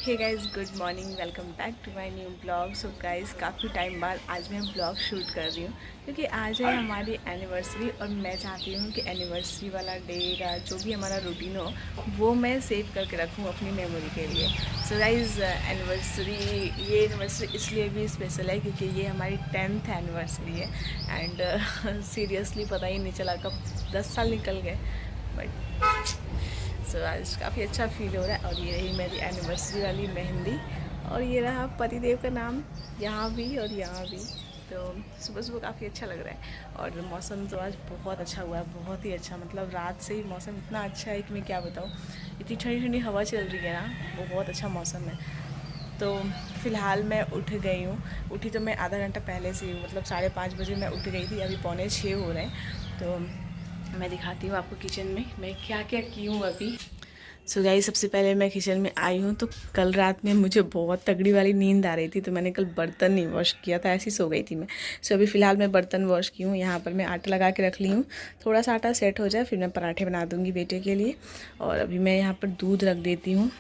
Hey guys, good morning, welcome back to my new blog. So guys, काफ़ी time बाद आज मैं blog shoot कर रही हूँ क्योंकि आज है हमारी एनिवर्सरी और मैं चाहती हूँ कि एनिवर्सरी वाला डे का जो भी हमारा रूटीन हो वो मैं सेव करके रखूँ अपनी मेमोरी के लिए। सो गाइस, ये एनिवर्सरी इसलिए भी स्पेशल है क्योंकि ये हमारी 10th एनिवर्सरी है एंड सीरियसली पता ही नहीं चला कब 10 साल निकल गए। बट आज काफ़ी अच्छा फील हो रहा है। और ये रही मेरी एनिवर्सरी वाली मेहंदी और ये रहा पतिदेव का नाम यहाँ भी और यहाँ भी। तो सुबह सुबह काफ़ी अच्छा लग रहा है और मौसम तो आज बहुत अच्छा हुआ है, बहुत ही अच्छा। मतलब रात से ही मौसम इतना अच्छा है कि मैं क्या बताऊँ। इतनी ठंडी ठंडी हवा चल रही है ना, वो बहुत अच्छा मौसम है। तो फ़िलहाल मैं उठ गई हूँ। उठी तो मैं आधा घंटा पहले से ही, मतलब 5:30 बजे मैं उठ गई थी। अभी 5:45 हो रहे हैं। तो मैं दिखाती हूँ आपको किचन में मैं क्या क्या की हूँ अभी। सो गाइस, सबसे पहले मैं किचन में आई हूँ तो कल रात में मुझे बहुत तगड़ी वाली नींद आ रही थी तो मैंने कल बर्तन नहीं वॉश किया था, ऐसी सो गई थी मैं। सो अभी फ़िलहाल मैं बर्तन वॉश की हूँ। यहाँ पर मैं आटा लगा के रख ली हूँ, थोड़ा सा आटा सेट हो जाए फिर मैं पराठे बना दूँगी बेटे के लिए। और अभी मैं यहाँ पर दूध रख देती हूँ।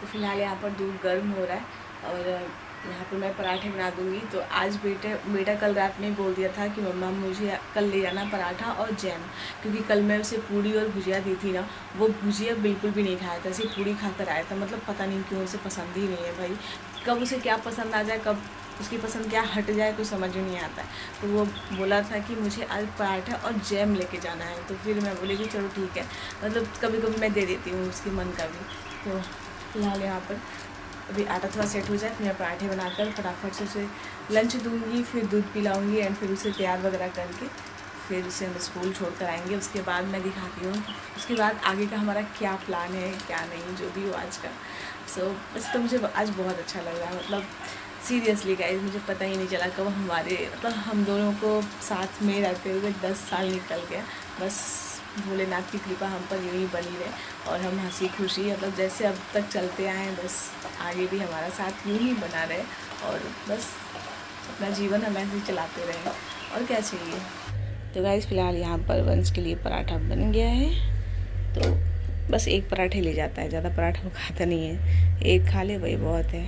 तो फिलहाल यहाँ पर दूध गर्म हो रहा है और यहाँ पर मैं पराठे बना दूँगी। तो आज बेटा कल रात में बोल दिया था कि मम्मा मुझे कल ले जाना पराठा और जैम, क्योंकि कल मैं उसे पूड़ी और भुजिया दी थी ना, वो भुजिया बिल्कुल भी नहीं खाया था, सिर्फ पूड़ी खाकर आया था। मतलब पता नहीं क्यों, उसे पसंद ही नहीं है भाई। कब उसे क्या पसंद आ जाए, कब उसकी पसंद क्या हट जाए, कुछ समझ में नहीं आता है। तो वो बोला था कि मुझे आज पराठा और जैम लेके जाना है। तो फिर मैं बोली कि चलो ठीक है, मतलब कभी कभी मैं दे देती हूँ उसके मन का भी। तो फिलहाल यहाँ पर अभी आटा थोड़ा सेट हो जाए फिर मैं पराठे बनाकर फटाफट से उसे लंच दूँगी, फिर दूध पिलाऊँगी एंड फिर उसे तैयार वगैरह करके फिर उसे हम स्कूल छोड़ कर आएँगे। उसके बाद मैं दिखाती हूँ उसके बाद आगे का हमारा क्या प्लान है, क्या नहीं, जो भी हो आज का। सो वैसे तो मुझे आज बहुत अच्छा लग रहा है। मतलब सीरियसली गाइस, मुझे पता ही नहीं चला कब हमारे मतलब हम दोनों को साथ में रहते हुए 10 साल निकल गया। बस भोलेनाथ की कृपा हम पर यूँ ही बनी रहे और हम हंसी खुशी मतलब जैसे अब तक चलते आए हैं, बस आगे भी हमारा साथ यूँ ही बना रहे और बस अपना जीवन हम ऐसे ही चलाते रहें, और क्या चाहिए। तो गाइस, फ़िलहाल यहाँ पर वंश के लिए पराठा बन गया है। तो बस एक पराठे ले जाता है, ज़्यादा पराठा वो खाता नहीं है, एक खा ले वही बहुत है।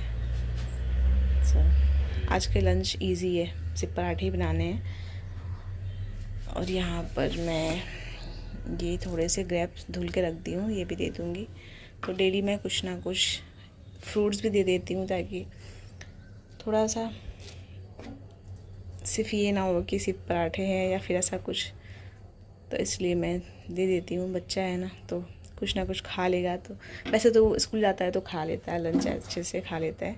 आज के लंच इजी है, सिर्फ पराठे ही बनाने हैं। और यहाँ पर मैं ये थोड़े से ग्रेप्स धुल के रख दी हूँ, ये भी दे दूँगी। तो डेली मैं कुछ ना कुछ फ्रूट्स भी दे देती हूँ ताकि थोड़ा सा सिर्फ ये ना हो कि सिर्फ पराठे हैं या फिर ऐसा कुछ। तो इसलिए मैं दे देती हूँ, बच्चा है ना तो कुछ ना कुछ खा लेगा। तो वैसे तो स्कूल जाता है तो खा लेता है, लंच अच्छे से खा लेता है।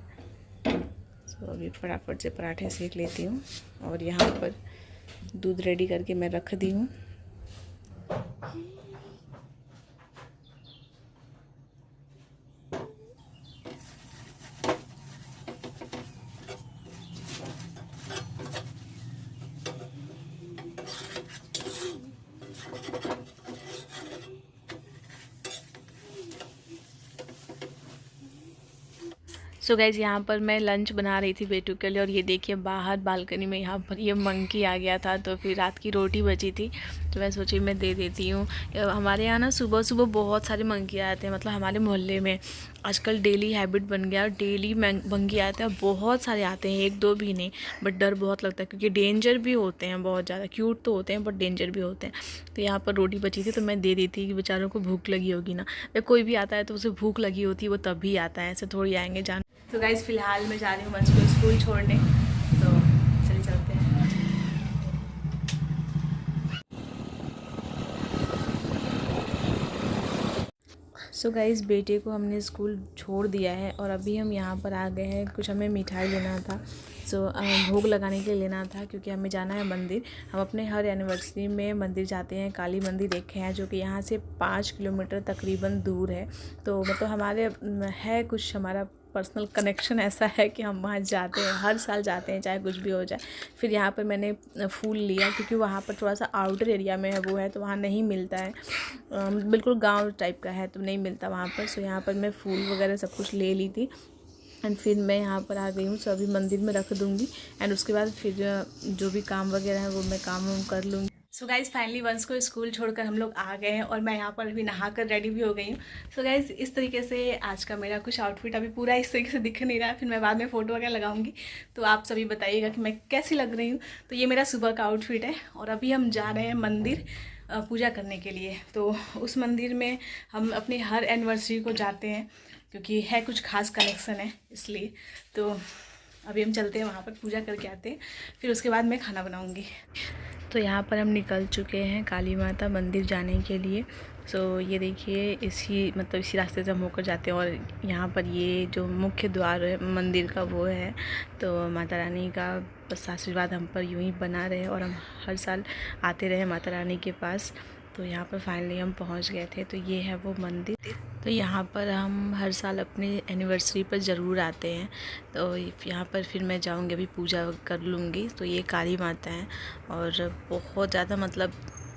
तो अभी फटाफट से पराठे सेक लेती हूँ और यहाँ पर दूध रेडी करके मैं रख दी हूँ। सो गाइज़, यहाँ पर मैं लंच बना रही थी बेटू के लिए और ये देखिए बाहर बालकनी में यहाँ पर ये मंकी आ गया था। तो फिर रात की रोटी बची थी तो मैं सोची मैं दे देती हूँ। हमारे यहाँ ना सुबह सुबह बहुत सारे मंकी आते हैं, मतलब हमारे मोहल्ले में आजकल डेली हैबिट बन गया, डेली मंकी आते हैं, बहुत सारे आते हैं, एक दो भी नहीं। बट डर बहुत लगता है क्योंकि डेंजर भी होते हैं बहुत ज़्यादा। क्यूट तो होते हैं बट डेंजर भी होते हैं। तो यहाँ पर रोटी बची थी तो मैं दे दी थी कि बेचारों को भूख लगी होगी ना। जब कोई भी आता है तो उसे भूख लगी होती है, वो तभी आता है, ऐसे थोड़ी आएंगे जान। तो गाइज़, फ़िलहाल मैं जा रही हूँ वंश को स्कूल छोड़ने, तो चलिए चलते हैं। सो गाइज़, बेटे को हमने स्कूल छोड़ दिया है और अभी हम यहाँ पर आ गए हैं, कुछ हमें मिठाई लेना था। सो भोग लगाने के लिए लेना था क्योंकि हमें जाना है मंदिर। हम अपने हर एनिवर्सरी में मंदिर जाते हैं, काली मंदिर देखे हैं जो कि यहाँ से 5 किलोमीटर तकरीबन दूर है। तो मतलब हमारे है कुछ हमारा पर्सनल कनेक्शन ऐसा है कि हम वहाँ जाते हैं, हर साल जाते हैं चाहे कुछ भी हो जाए। फिर यहाँ पर मैंने फूल लिया क्योंकि वहाँ पर थोड़ा सा आउटर एरिया में है वो है, तो वहाँ नहीं मिलता है, बिल्कुल गांव टाइप का है तो नहीं मिलता वहाँ पर। सो यहाँ पर मैं फूल वगैरह सब कुछ ले ली थी एंड फिर मैं यहाँ पर आ गई हूँ। सो अभी मंदिर में रख दूँगी एंड उसके बाद फिर जो भी काम वगैरह है वो मैं काम कर लूँगी। सो गाइज़ फाइनली वंश को स्कूल छोड़कर हम लोग आ गए हैं और मैं यहाँ पर अभी नहा कर रेडी भी हो गई हूँ। सो गाइज़ इस तरीके से आज का मेरा कुछ आउटफिट अभी पूरा इस तरीके से दिख नहीं रहा है, फिर मैं बाद में फ़ोटो वगैरह लगाऊंगी तो आप सभी बताइएगा कि मैं कैसी लग रही हूँ। तो ये मेरा सुबह का आउटफिट है और अभी हम जा रहे हैं मंदिर पूजा करने के लिए। तो उस मंदिर में हम अपनी हर एनिवर्सरी को जाते हैं क्योंकि है कुछ खास कनेक्शन है इसलिए। तो अभी हम चलते हैं वहाँ पर पूजा करके आते हैं, फिर उसके बाद मैं खाना बनाऊँगी। तो यहाँ पर हम निकल चुके हैं काली माता मंदिर जाने के लिए। सो ये देखिए इसी रास्ते से हम होकर जाते हैं और यहाँ पर ये जो मुख्य द्वार है मंदिर का वो है। तो माता रानी का बस आशीर्वाद हम पर यूं ही बना रहे और हम हर साल आते रहे माता रानी के पास। तो यहाँ पर फाइनली हम पहुँच गए थे। तो ये है वो मंदिर। तो यहाँ पर हम हर साल अपने एनिवर्सरी पर ज़रूर आते हैं। तो यहाँ पर फिर मैं जाऊँगी, अभी पूजा कर लूँगी। तो ये काली माता है और बहुत ज़्यादा मतलब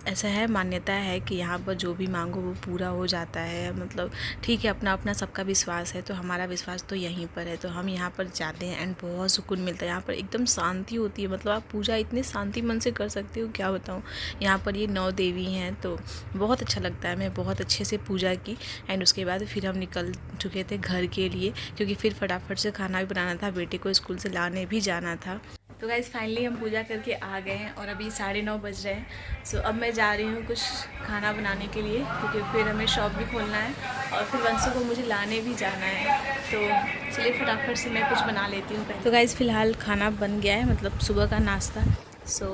ऐसा है, मान्यता है कि यहाँ पर जो भी मांगो वो पूरा हो जाता है। मतलब ठीक है, अपना अपना सबका विश्वास है, तो हमारा विश्वास तो यहीं पर है। तो हम यहाँ पर जाते हैं एंड बहुत सुकून मिलता है। यहाँ पर एकदम शांति होती है, मतलब आप पूजा इतने शांति मन से कर सकते हो, क्या बताऊँ। यहाँ पर ये 9 देवी हैं तो बहुत अच्छा लगता है। मैं बहुत अच्छे से पूजा की एंड उसके बाद फिर हम निकल चुके थे घर के लिए क्योंकि फिर फटाफट से खाना भी बनाना था, बेटे को स्कूल से लाने भी जाना था। तो गाइज़ फाइनली हम पूजा करके आ गए हैं और अभी 9:30 बज रहे हैं। सो अब मैं जा रही हूँ कुछ खाना बनाने के लिए क्योंकि फिर हमें शॉप भी खोलना है और फिर वंशु को मुझे लाने भी जाना है। तो चलिए फटाफट से मैं कुछ बना लेती हूँ पहले। तो गाइज़ फ़िलहाल खाना बन गया है, मतलब सुबह का नाश्ता। सो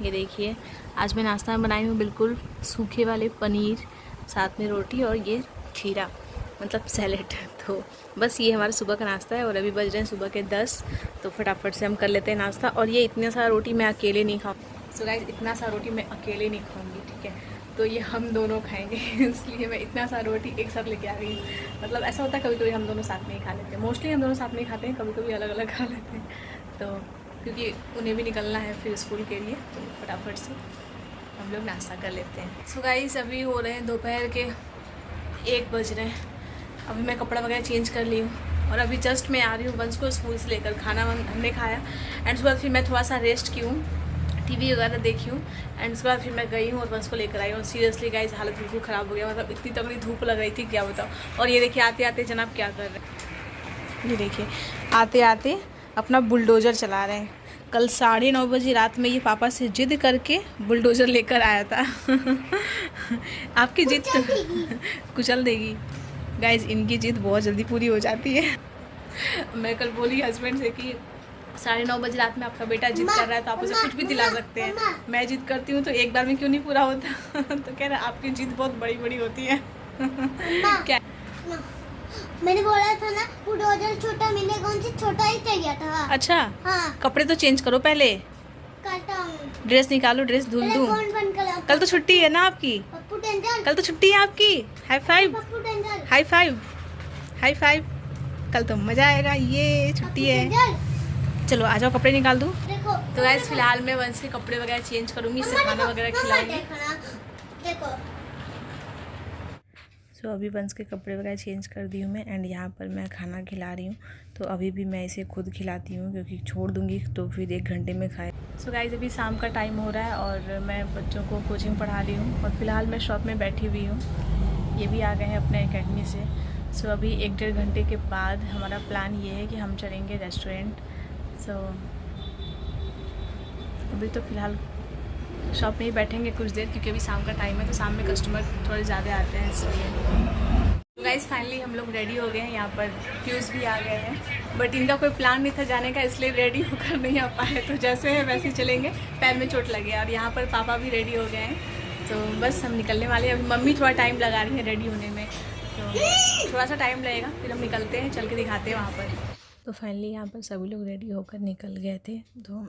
ये देखिए आज मैं नाश्ता में बनाई हूँ बिल्कुल सूखे वाले पनीर, साथ में रोटी और ये खीरा, मतलब सैलेड। तो बस ये हमारा सुबह का नाश्ता है और अभी बज रहे हैं सुबह के 10। तो फटाफट से हम कर लेते हैं नाश्ता। और ये इतना सारा रोटी मैं अकेले नहीं खाऊँ। सो गाइस इतना सारा रोटी मैं अकेले नहीं खाऊंगी, ठीक है, तो ये हम दोनों खाएंगे इसलिए मैं इतना सारा रोटी एक साथ लेके आ रही हूँ। मतलब ऐसा होता है कभी कभी हम दोनों साथ में ही खा लेते हैं, मोस्टली हम दोनों साथ में ही खाते हैं, कभी कभी अलग अलग खा लेते हैं। तो क्योंकि उन्हें भी निकलना है फिर स्कूल के लिए, तो फटाफट से हम लोग नाश्ता कर लेते हैं। सो गाइस अभी हो रहे हैं दोपहर के 1 बज रहे हैं। अभी मैं कपड़ा वगैरह चेंज कर ली हूँ और अभी जस्ट मैं आ रही हूँ वंश को स्कूल से लेकर। खाना हमने खाया एंड उसके बाद फिर मैं थोड़ा सा रेस्ट की हूँ, टीवी वगैरह देखी हूँ एंड उसके बाद फिर मैं गई हूँ और वंश को लेकर आई हूँ। सीरियसली गाइस हालत बिल्कुल ख़राब हो गया, मतलब इतनी तगड़ी धूप लग रही थी क्या बताओ। और ये देखिए आते आते जनाब क्या कर रहे हैं, ये देखिए आते आते अपना बुलडोज़र चला रहे हैं। कल 9:30 बजे रात में ये पापा से जिद करके बुलडोज़र लेकर आया था आपकी जिद कुचल देगी गाइज, इनकी जिद बहुत जल्दी पूरी हो जाती है। मैं कल बोली हस्बैंड से कि 9:30 बजे रात में आपका बेटा जिद कर रहा है तो आप उसे कुछ भी दिला सकते हैं। मैं जिद करती हूँ तो एक बार में क्यों नहीं पूरा होता तो कह रहा आपकी जिद बहुत बड़ी बड़ी होती है क्या मैंने बोला था ना बुलडोज़र छोटा, मैंने कौन सी छोटा ही चाहिए था। अच्छा हाँ। कपड़े तो चेंज करो पहले, करता हूँ। ड्रेस निकालो, ड्रेस धुल दूँ। कल तो छुट्टी है ना आपकी, कल तो छुट्टी है आपकी। High five, high five, high five. कल तो मज़ा आएगा, ये छुट्टी है। चलो आ जाओ कपड़े निकाल दूँ। तो गाइस फिलहाल मैं वंश के कपड़े वगैरह चेंज करूँगी, इसे खाना वगैरह खिलाऊंगी। देखो सो अभी वंश के कपड़े वगैरह चेंज कर दी हूँ मैं एंड यहाँ पर मैं खाना खिला रही हूँ। तो अभी भी मैं इसे खुद खिलाती हूँ क्योंकि छोड़ दूँगी तो फिर 1 घंटे में खाए। सो गाइस अभी शाम का टाइम हो रहा है और मैं बच्चों को कोचिंग पढ़ा रही हूँ और फिलहाल मैं शॉप में बैठी हुई हूँ। ये भी आ गए हैं अपने एकेडमी से। सो अभी 1-1.5 घंटे के बाद हमारा प्लान ये है कि हम चलेंगे रेस्टोरेंट। सो अभी तो फ़िलहाल शॉप में ही बैठेंगे कुछ देर क्योंकि अभी शाम का टाइम है तो शाम में कस्टमर थोड़े ज़्यादा आते हैं इसलिए। तो गाइस फाइनली हम लोग रेडी हो गए हैं, यहाँ पर फ्यूज़ भी आ गए हैं बट इनका कोई प्लान नहीं था जाने का इसलिए रेडी होकर नहीं आ पाए। तो जैसे है वैसे ही चलेंगे, पैर में चोट लगे। और यहाँ पर पापा भी रेडी हो गए हैं तो बस हम निकलने वाले हैं। अभी मम्मी थोड़ा टाइम लगा रही है रेडी होने में, तो थोड़ा सा टाइम लगेगा फिर हम निकलते हैं, चल के दिखाते हैं वहाँ पर। तो फाइनली यहाँ पर सभी लोग रेडी होकर निकल गए थे। तो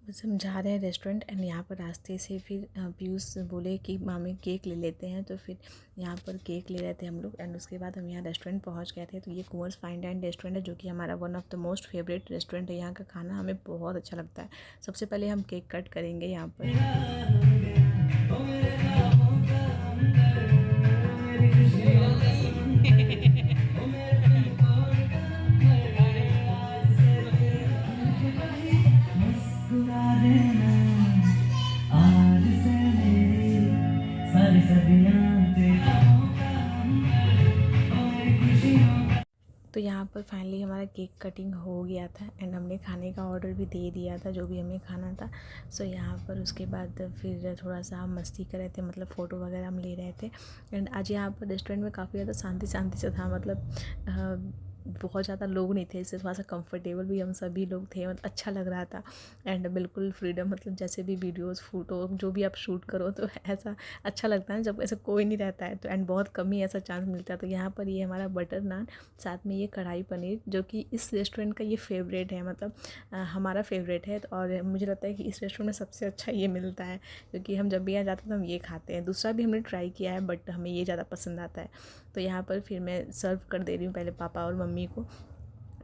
बस हम जा रहे हैं रेस्टोरेंट एंड यहाँ पर रास्ते से फिर पीयूष बोले कि मामी केक ले लेते हैं, तो फिर यहाँ पर केक ले रहे थे हम लोग एंड उसके बाद हम यहाँ रेस्टोरेंट पहुँच गए थे। तो ये कुंवर्स फाइन डाइन रेस्टोरेंट है जो कि हमारा one of the most favourite restaurant है। यहाँ का खाना हमें बहुत अच्छा लगता है। सबसे पहले हम केक कट करेंगे यहाँ पर। तो यहाँ पर फाइनली हमारा केक कटिंग हो गया था एंड हमने खाने का ऑर्डर भी दे दिया था जो भी हमें खाना था। सो यहाँ पर उसके बाद फिर थोड़ा सा हम मस्ती कर रहे थे, मतलब फ़ोटो वगैरह हम ले रहे थे। एंड आज यहाँ पर रेस्टोरेंट में काफ़ी ज़्यादा शांति शांति से था, मतलब बहुत ज़्यादा लोग नहीं थे, इससे थोड़ा सा कंफर्टेबल भी हम सभी लोग थे, मतलब अच्छा लग रहा था। एंड बिल्कुल फ्रीडम, मतलब जैसे भी वीडियोस फोटो जो भी आप शूट करो तो ऐसा अच्छा लगता है जब ऐसा कोई नहीं रहता है तो। एंड बहुत कम ही ऐसा चांस मिलता है। तो यहाँ पर ये हमारा बटर नान, साथ में ये कढ़ाई पनीर जो कि इस रेस्टोरेंट का ये फेवरेट है, मतलब हमारा फेवरेट है। और मुझे लगता है कि इस रेस्टोरेंट में सबसे अच्छा ये मिलता है, क्योंकि हम जब भी यहाँ जाते हैं तो हम ये खाते हैं। दूसरा भी हमने ट्राई किया है बट हमें ये ज़्यादा पसंद आता है। तो यहाँ पर फिर मैं सर्व कर दे रही हूँ पहले पापा और मम्मी को।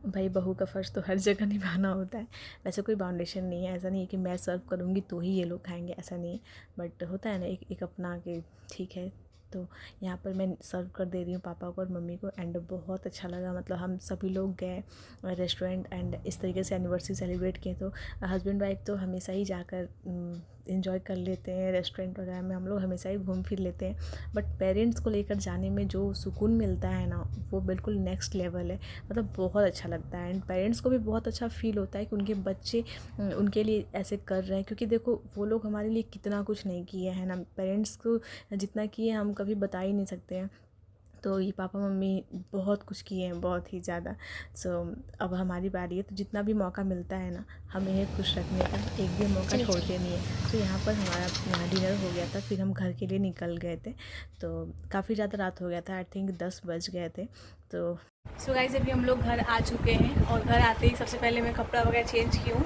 भाई बहू का फ़र्ज़ तो हर जगह निभाना होता है। वैसे कोई बाउंडेशन नहीं है, ऐसा नहीं है कि मैं सर्व करूँगी तो ही ये लोग खाएंगे, ऐसा नहीं है। बट होता है ना एक अपना कि ठीक है। तो यहाँ पर मैं सर्व कर दे रही हूँ पापा को और मम्मी को एंड बहुत अच्छा लगा। मतलब हम सभी लोग गए रेस्टोरेंट एंड इस तरीके से एनिवर्सरी सेलिब्रेट किए। तो हस्बैंड वाइफ तो हमेशा ही जाकर इन्जॉय कर लेते हैं, रेस्टोरेंट वगैरह में हम लोग हमेशा ही घूम फिर लेते हैं। बट पेरेंट्स को लेकर जाने में जो सुकून मिलता है ना, वो बिल्कुल नेक्स्ट लेवल है। मतलब बहुत अच्छा लगता है एंड पेरेंट्स को भी बहुत अच्छा फील होता है कि उनके बच्चे उनके लिए ऐसे कर रहे हैं। क्योंकि देखो वो लोग हमारे लिए कितना कुछ नहीं किए हैं ना, पेरेंट्स को जितना किए हम कभी बता ही नहीं सकते हैं। तो ये पापा मम्मी बहुत कुछ किए हैं, बहुत ही ज़्यादा। सो अब हमारी बारी है, तो जितना भी मौका मिलता है ना हमें इन्हें खुश रखने का, एक भी मौका छोड़ते नहीं है। तो यहाँ पर हमारा डिनर हो गया था, फिर हम घर के लिए निकल गए थे। तो काफ़ी ज़्यादा रात हो गया था, आई थिंक 10 बज गए थे। तो सो गाइस अभी हम लोग घर आ चुके हैं और घर आते ही सबसे पहले मैं कपड़ा वगैरह चेंज की हूँ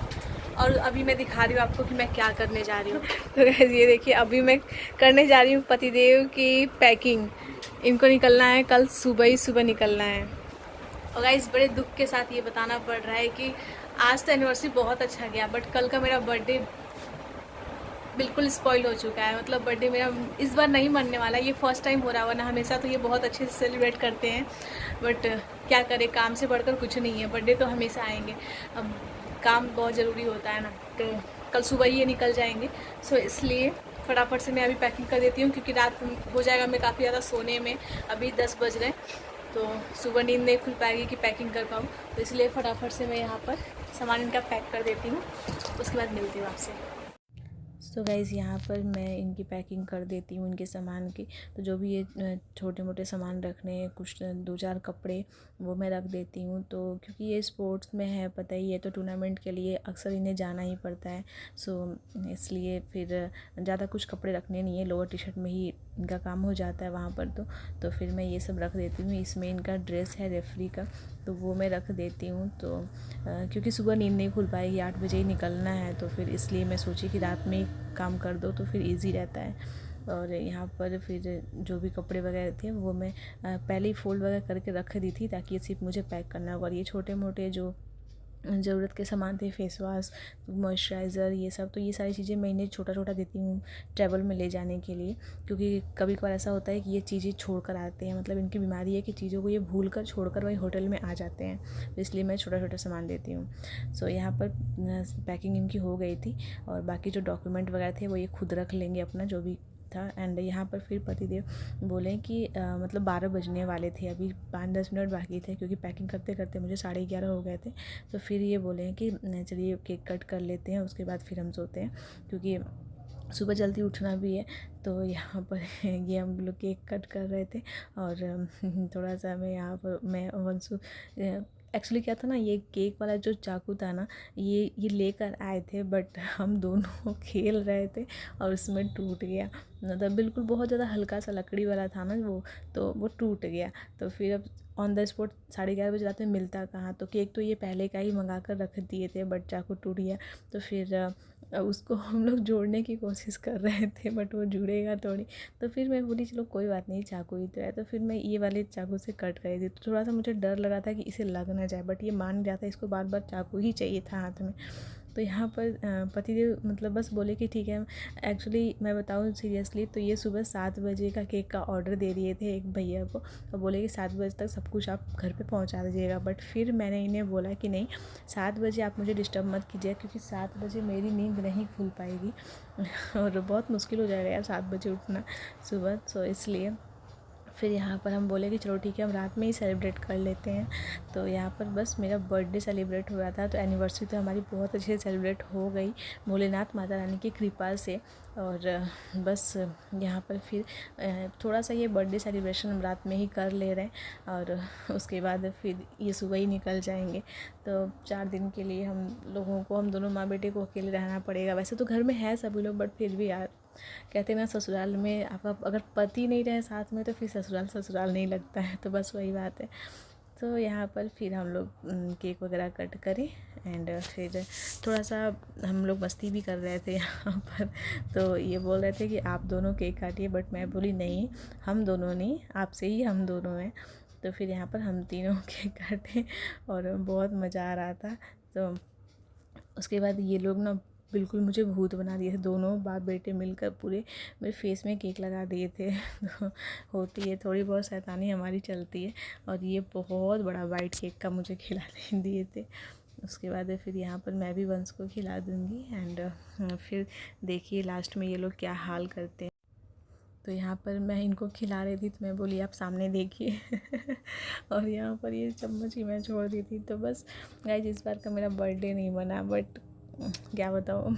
और अभी मैं दिखा रही हूँ आपको कि मैं क्या करने जा रही हूँ। तो गाइस ये देखिए, अभी मैं करने जा रही हूँ पतिदेव की पैकिंग। इनको निकलना है, कल सुबह ही सुबह निकलना है। और गाइस बड़े दुख के साथ ये बताना पड़ रहा है कि आज तो एनिवर्सरी बहुत अच्छा गया बट कल का मेरा बर्थडे बिल्कुल स्पॉइल हो चुका है। मतलब बर्थडे मेरा इस बार नहीं मनने वाला, ये फर्स्ट टाइम हो रहा, वरना हमेशा तो ये बहुत अच्छे से सेलिब्रेट करते हैं। बट क्या करें, काम से बढ़कर कुछ नहीं है, बर्थडे तो हमेशा आएंगे। अब काम बहुत ज़रूरी होता है ना, तो कल सुबह ही ये निकल जाएंगे। सो इसलिए फटाफट से मैं अभी पैकिंग कर देती हूँ, क्योंकि रात हो जाएगा मैं काफ़ी ज़्यादा सोने में। अभी 10 बज गए तो सुबह नींद नहीं खुल पाएगी कि पैकिंग कर पाऊँ। तो इसलिए फटाफट से मैं यहाँ पर सामान इनका पैक कर देती हूँ, उसके बाद मिलती हूँ आपसे। तो गाइज़ यहाँ पर मैं इनकी पैकिंग कर देती हूँ इनके सामान की। तो जो भी ये छोटे मोटे सामान रखने, कुछ 2-4 कपड़े वो मैं रख देती हूँ। तो क्योंकि ये स्पोर्ट्स में है, पता ही है, तो टूर्नामेंट के लिए अक्सर इन्हें जाना ही पड़ता है। सो इसलिए फिर ज़्यादा कुछ कपड़े रखने नहीं है, लोअर टी शर्ट में ही इनका काम हो जाता है वहाँ पर। तो फिर मैं ये सब रख देती हूँ। इसमें इनका ड्रेस है रेफरी का, तो वो मैं रख देती हूँ। तो क्योंकि सुबह नींद नहीं खुल पाएगी, 8 बजे ही निकलना है, तो फिर इसलिए मैं सोची कि रात में ही काम कर दो तो फिर इजी रहता है। और यहाँ पर फिर जो भी कपड़े वगैरह थे वो मैं पहले ही फोल्ड वगैरह करके रख दी थी, ताकि ये सिर्फ मुझे पैक करना होगा। और ये छोटे मोटे जो ज़रूरत के सामान थे, फेस वॉश, मॉइस्चराइज़र, ये सब, तो ये सारी चीज़ें मैं इन्हें छोटा छोटा देती हूँ ट्रैवल में ले जाने के लिए। क्योंकि कभी कभार ऐसा होता है कि ये चीज़ें छोड़ कर आते हैं, मतलब इनकी बीमारी है कि चीज़ों को ये भूल कर छोड़ कर वही होटल में आ जाते हैं, तो इसलिए मैं छोटा छोटा सामान देती हूँ। सो यहाँ पर पैकिंग इनकी हो गई थी और बाकी जो डॉक्यूमेंट वगैरह थे वो ये खुद रख लेंगे अपना जो भी था। एंड यहाँ पर फिर पतिदेव बोले कि मतलब 12 बजने वाले थे, अभी 5-10 मिनट बाकी थे, क्योंकि पैकिंग करते करते मुझे 11:30 हो गए थे। तो फिर ये बोले कि चलिए केक कट कर लेते हैं, उसके बाद फिर हम सोते हैं, क्योंकि सुबह जल्दी उठना भी है। तो यहाँ पर ये हम लोग केक कट कर रहे थे और थोड़ा सा मैं यहाँ पर मैं वंशु एक्चुअली क्या था ना, ये केक वाला जो चाकू था ना, ये लेकर आए थे, बट हम दोनों खेल रहे थे और उसमें टूट गया। मतलब बिल्कुल बहुत ज़्यादा हल्का सा लकड़ी वाला था ना वो, तो वो टूट गया। तो फिर अब ऑन द स्पॉट 11:30 बजे रात में मिलता कहाँ, तो केक तो ये पहले का ही मंगा कर रख दिए थे, बट चाकू टूट गया। तो फिर उसको हम लोग जोड़ने की कोशिश कर रहे थे, बट वो जुड़ेगा थोड़ी। तो फिर मैं बोली चलो कोई बात नहीं, चाकू ही तो है। तो फिर मैं ये वाले चाकू से कट कर रही थी। तो थोड़ा सा मुझे डर लगा था कि इसे लग ना जाए, बट ये मान गया था, इसको बार बार चाकू ही चाहिए था हाथ में। तो यहाँ पर पतिदेव मतलब बस बोले कि ठीक है। एक्चुअली मैं बताऊँ सीरियसली, तो ये सुबह 7 बजे का केक का ऑर्डर दे दिए थे एक भैया को, और बोले कि 7 बजे तक सब कुछ आप घर पे पहुँचा दीजिएगा। बट फिर मैंने इन्हें बोला कि नहीं, 7 बजे आप मुझे डिस्टर्ब मत कीजिए, क्योंकि 7 बजे मेरी नींद नहीं खुल पाएगी और बहुत मुश्किल हो जाएगा यार 7 बजे उठना सुबह। सो इसलिए फिर यहाँ पर हम बोले कि चलो ठीक है, हम रात में ही सेलिब्रेट कर लेते हैं। तो यहाँ पर बस मेरा बर्थडे सेलिब्रेट हो रहा था, तो एनिवर्सरी तो हमारी बहुत अच्छे से सेलिब्रेट हो गई भोलेनाथ माता रानी की कृपा से। और बस यहाँ पर फिर थोड़ा सा ये बर्थडे सेलिब्रेशन हम रात में ही कर ले रहे हैं, और उसके बाद फिर ये सुबह ही निकल जाएंगे। तो 4 दिन के लिए हम लोगों को, हम दोनों माँ बेटे को अकेले रहना पड़ेगा। वैसे तो घर में है सभी लोग, बट फिर भी यार कहते हैं ना, ससुराल में आपका अगर पति नहीं रहे साथ में तो फिर ससुराल ससुराल नहीं लगता है। तो बस वही बात है। तो यहाँ पर फिर हम लोग केक वगैरह कट करें, एंड फिर थोड़ा सा हम लोग मस्ती भी कर रहे थे यहाँ पर। तो ये बोल रहे थे कि आप दोनों केक काटिए, बट मैं बोली नहीं, हम दोनों नहीं, आपसे ही हम दोनों हैं। तो फिर यहाँ पर हम तीनों केक काटे और बहुत मज़ा आ रहा था। तो उसके बाद ये लोग ना बिल्कुल मुझे भूत बना दिए थे, दोनों बाप बेटे मिलकर पूरे मेरे फेस में केक लगा दिए थे। तो होती है थोड़ी बहुत शैतानी हमारी चलती है, और ये बहुत बड़ा वाइट केक का मुझे खिला दिए थे। उसके बाद फिर यहाँ पर मैं भी वंश को खिला दूँगी, एंड फिर देखिए लास्ट में ये लोग क्या हाल करते हैं। तो यहाँ पर मैं इनको खिला रही थी, तो मैं बोली आप सामने देखिए और यहाँ पर ये चम्मच ही मैं छोड़ दी थी। तो बस गाइस, इस बार का मेरा बर्थडे नहीं बना, बट क्या बताऊँ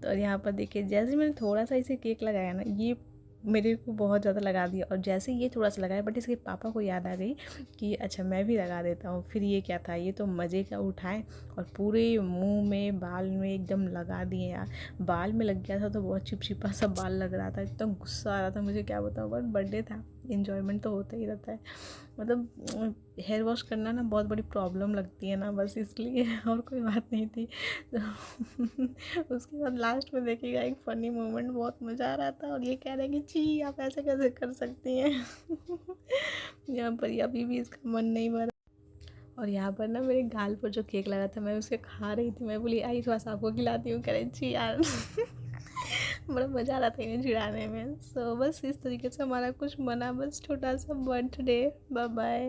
तो यहाँ पर देखिए, जैसे मैंने थोड़ा सा इसे केक लगाया ना, ये मेरे को बहुत ज़्यादा लगा दिया। और जैसे ये थोड़ा सा लगाया, बट इसके पापा को याद आ गई कि अच्छा मैं भी लगा देता हूँ। फिर ये क्या था, ये तो मज़े का उठाएं और पूरे मुंह में, बाल में एकदम लगा दिए यार। बाल में लग गया था तो बहुत चिपचिपा सा बाल लग रहा था, इतना गुस्सा आ रहा था मुझे, क्या बताऊँ। बट बर्थडे था, इन्जॉयमेंट तो होता ही रहता है। मतलब हेयर वॉश करना ना बहुत बड़ी प्रॉब्लम लगती है ना, बस इसलिए, और कोई बात नहीं थी। तो उसके बाद लास्ट में देखिएगा एक फ़नी मोमेंट, बहुत मज़ा आ रहा था। और ये कह रहे हैं कि छी आप ऐसे कैसे कर सकती हैं यहाँ पर अभी भी इसका मन नहीं भरा। और यहाँ पर ना मेरे गाल पर जो केक लगा था, मैं उसे खा रही थी। मैं बोली आई थोड़ा सा आपको खिलाती हूँ, कह रही छी यार बड़ा मज़ा आ रहा था इन्हें चिढ़ाने में। सो बस इस तरीके से हमारा कुछ बना, बस छोटा सा बर्थडे। Bye bye.